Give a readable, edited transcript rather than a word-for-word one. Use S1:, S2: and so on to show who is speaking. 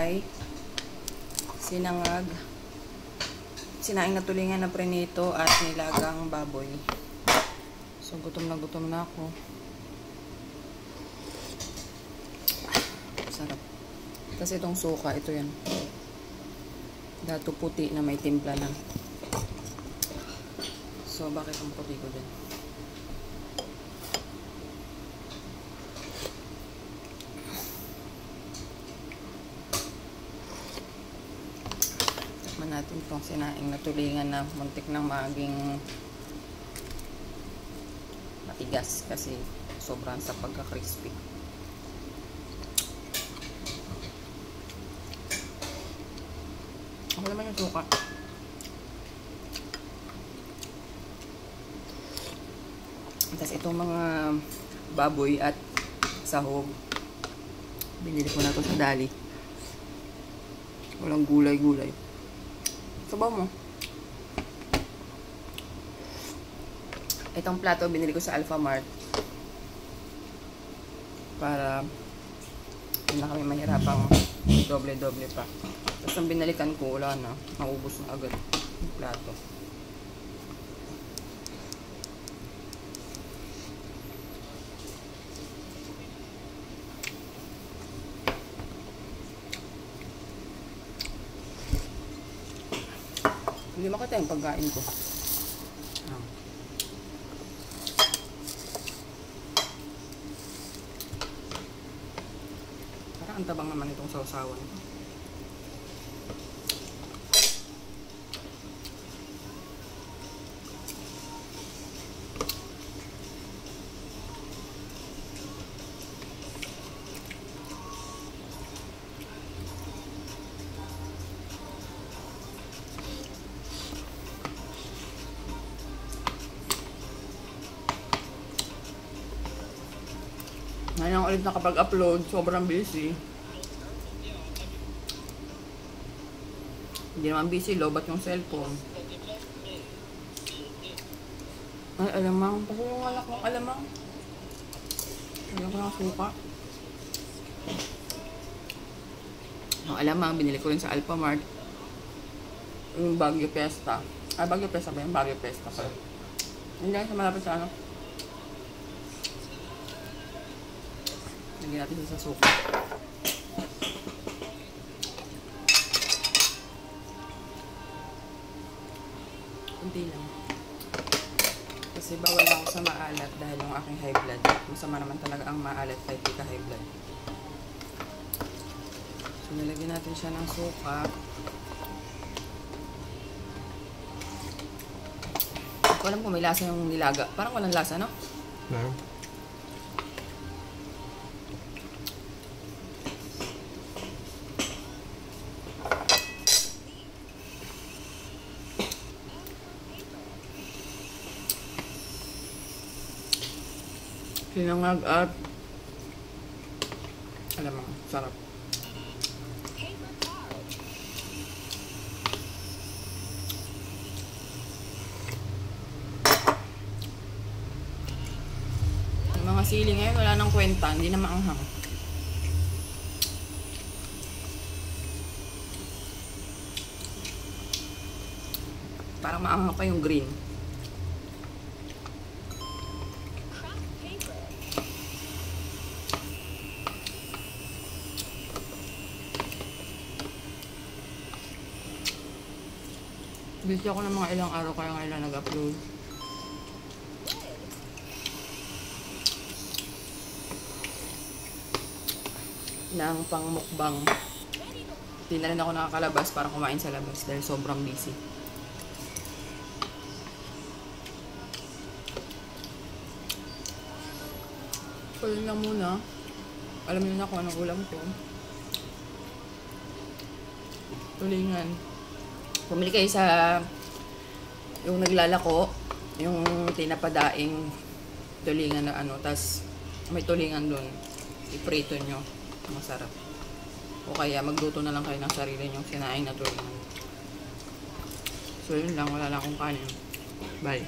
S1: ay sinaing na tulingan na prenito at nilagang baboy. So, gutom na ako. Sarap. Tapos itong suka, ito yan. Dato puti na may timpla na. So, bakit ang puti ko din? Tikman natin itong sinaing na tulingan na muntik nang maging matigas kasi sobrang sa pagka-crispy. Ako naman yung suka. Tapos itong mga baboy at sahog, binili ko na ito sa Dali. Walang gulay-gulay. Sabaw mo. Itong plato binili ko sa Alpha Mart para hindi na kami mahirapang doble-doble pa. Tapos ang binalikan ko, wala na. Naubos na agad yung plato. Hindi makita yung pagkain ko. Parang ang tabang naman itong sausawan ko. Ngayon ulit nakapag-upload, sobrang busy. Hindi naman busy, lobat yung cellphone. Ay, alamang. Kasi yung alak ng alamang. Alam ko ng suka. Yung alamang, binili ko rin sa Alpha Mart. Yung Baguio Fiesta. Ay, Baguio Fiesta ba yun? Baguio Fiesta pa. Hindi sa malapit sa ano. Lagyan natin sa suka. Kunti lang. Kasi bawal ako sa maalat dahil yung aking high blood. Masama naman talaga ang maalat kahit di ka high blood. So, nilagyan natin siya ng suka. Hindi ko alam kung may lasa yung nilaga. Parang walang lasa, no?
S2: No.
S1: Sinangag at alam mo, sarap. Yung mga sili ngayon wala nang kwenta, hindi na maanghang. Parang maanghang pa yung green. Busy ako ng mga ilang araw kaya nga ilang nag-upload. Ng pang-mukbang. Hindi na rin ako nakakalabas para kumain sa labas dahil sobrang busy. So yun lang muna. Alam niyo na kung anong ulam ko. Tulingan. Pumili kayo sa yung naglalako, yung tinapadaing tulingan na ano, tas may tulingan doon. Iprito nyo. Masarap. O kaya magluto na lang kayo ng sarili nyong sinaing na tulingan. So yun lang, wala lang akong kanin. Bye.